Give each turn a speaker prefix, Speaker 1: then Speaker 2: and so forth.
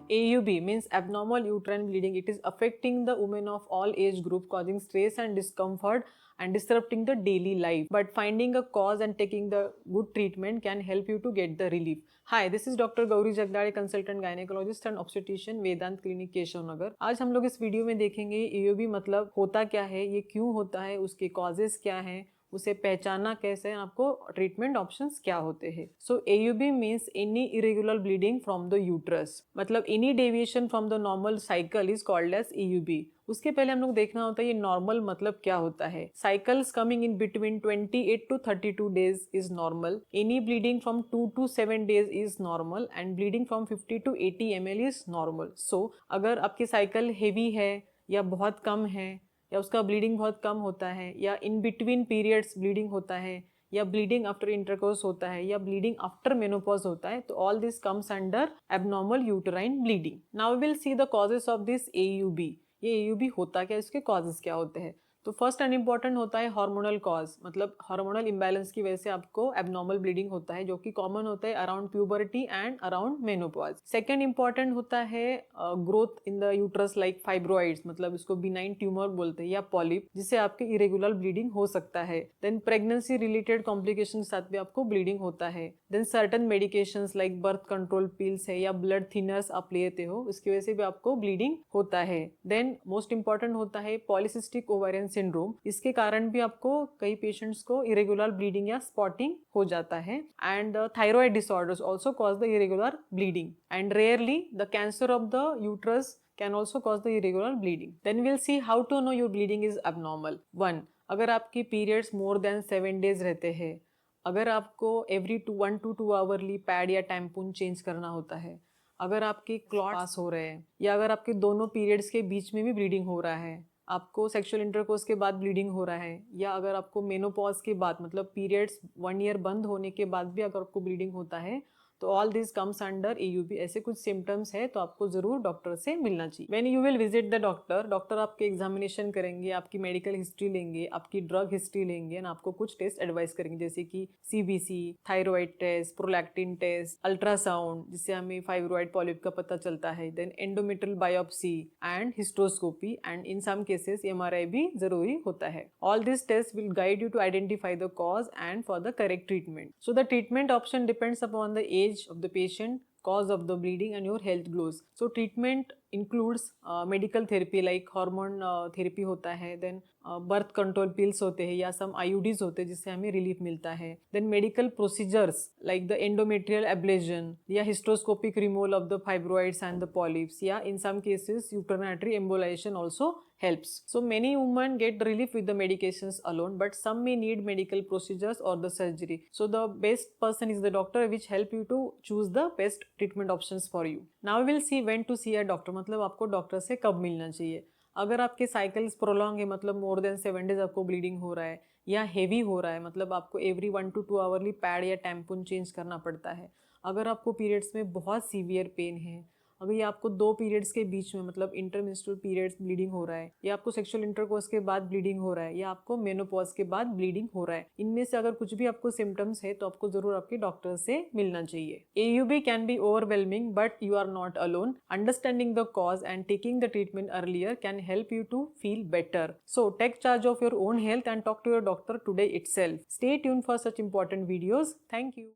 Speaker 1: AUB means abnormal uterine bleeding. It is affecting the women of all age group, causing stress and discomfort and disrupting the daily life. But finding a cause and taking the good treatment can help you to get the relief. Hi, this is Dr. Gauri Jagdale, consultant gynecologist and obstetrician, Vedant clinic Keshav Nagar. आज हम लोग इस video में देखेंगे AUB मतलब होता क्या है, ये क्यों होता है, उसके कॉजेस क्या हैं, उसे पहचाना कैसे, आपको ट्रीटमेंट ऑप्शंस क्या होते हैं। So AUB means any irregular bleeding from the uterus, मतलब any deviation from the normal cycle is called as AUB। उसके पहले हम लोग देखना होता है ये नॉर्मल मतलब क्या होता है। Cycles coming in between 28 to 32 days is normal, any bleeding from 2 to 7 days is normal and bleeding from 50 to 80 ml is normal. So अगर आपकी साइकिल हेवी है या बहुत कम है या उसका ब्लीडिंग बहुत कम होता है या इन बिटवीन पीरियड्स ब्लीडिंग होता है या ब्लीडिंग आफ्टर इंटरकोर्स होता है या ब्लीडिंग आफ्टर मेनोपॉज होता है, तो all this comes under abnormal uterine bleeding. Now we will see the causes of this AUB। ये AUB होता क्या, इसके कॉजेस क्या होते हैं। तो फर्स्ट एंड इम्पॉर्टेंट होता है हार्मोनल कॉज, मतलब हार्मोनल इम्बैलेंस की वजह से आपको एबनॉर्मल ब्लीडिंग होता है, जो कि कॉमन होता है around puberty and around menopause. Second important होता है growth in the uterus like fibroids, मतलब इसको बिनाइन ट्यूमर बोलते हैं या पॉलिप, जिससे आपके इरेगुलर ब्लीडिंग हो सकता है। देन प्रेगनेंसी रिलेटेड कॉम्प्लिकेशन के साथ भी आपको ब्लीडिंग होता है। Then certain medications like birth control pills है या ब्लड थिनर्स आप लेते हो, इसकी वजह से भी आपको ब्लीडिंग होता है। देन मोस्ट इंपॉर्टेंट होता है पॉलिसिस्टिक ओवेरियन सिंड्रोम, इसके कारण भी आपको कई पेशेंट्स को इरेगुलर ब्लीडिंग या स्पॉटिंग हो जाता है। And thyroid disorders also cause the irregular bleeding and rarely the cancer of the uterus can also cause the irregular bleeding. Then we'll see how to know your bleeding is abnormal. 1. अगर आपकी periods more than 7 days रहते हैं, अगर आपको every 1 to 2 hourly pad या tampon change करना होता है, अगर आपके क्लॉट पास हो रहे हैं या अगर आपके दोनों पीरियड्स के बीच में भी ब्लीडिंग हो रहा है, आपको सेक्सुअल इंटरकोर्स के बाद ब्लीडिंग हो रहा है, या अगर आपको मेनोपॉज के बाद मतलब पीरियड्स 1 ईयर बंद होने के बाद भी अगर आपको ब्लीडिंग होता है, तो all this comes under AUB। ऐसे कुछ सिम्टम्स है तो आपको जरूर डॉक्टर से मिलना चाहिए। When you will visit the doctor, doctor आपके एग्जामिनेशन करेंगे, आपकी मेडिकल हिस्ट्री लेंगे, आपकी ड्रग हिस्ट्री लेंगे एंड आपको कुछ टेस्ट एडवाइस करेंगे, जैसे कि CBC, thyroid test, prolactin test, ultrasound जिससे हमें फाइब्रॉइड पॉलिप का पता चलता है, then endometrial biopsy and hysteroscopy, and in some cases MRI भी जरूरी होता है। All this test will guide you to identify the cause and for the correct treatment. So the treatment option depends upon the age of the patient, cause of the bleeding and your health goals. So treatment includes medical therapy like hormone therapy होता है, then birth control pills होते हैं या some IUDs होते हैं जिससे हमें relief मिलता है, then medical procedures like the endometrial ablation या hysteroscopic removal of the fibroids and the polyps, या in some cases uterine embolization also helps. So many women get relief with the medications alone, but some may need medical procedures or the surgery. So the best person is the doctor, which help you to choose the best treatment options for you. Now we will see when to see a doctor, मतलब आपको doctor से कब मिलना चाहिए। अगर आपके cycles prolong है, मतलब मोर देन 7 डेज आपको ब्लीडिंग हो रहा है या हेवी हो रहा है, मतलब आपको एवरी 1 to 2 आवरली पैड या टैम्पून चेंज करना पड़ता है, अगर आपको पीरियड्स में बहुत सीवियर पेन है, अगर ये आपको 2 पीरियड्स के बीच में मतलब इंटरमेंस्ट्रुअल पीरियड्स ब्लीडिंग हो रहा है, या आपको सेक्सुअल इंटरकोर्स के बाद ब्लीडिंग हो रहा है, या आपको मेनोपॉज के बाद ब्लीडिंग हो रहा है, इनमें से अगर कुछ भी आपको सिम्टम्स है तो आपको जरूर आपके डॉक्टर से मिलना चाहिए। AUB can be overwhelming but you are not alone. Understanding the cause and taking the treatment earlier can help you to feel better. So take charge of your own health and talk to your doctor today itself. Stay tuned for such important videos. Thank you.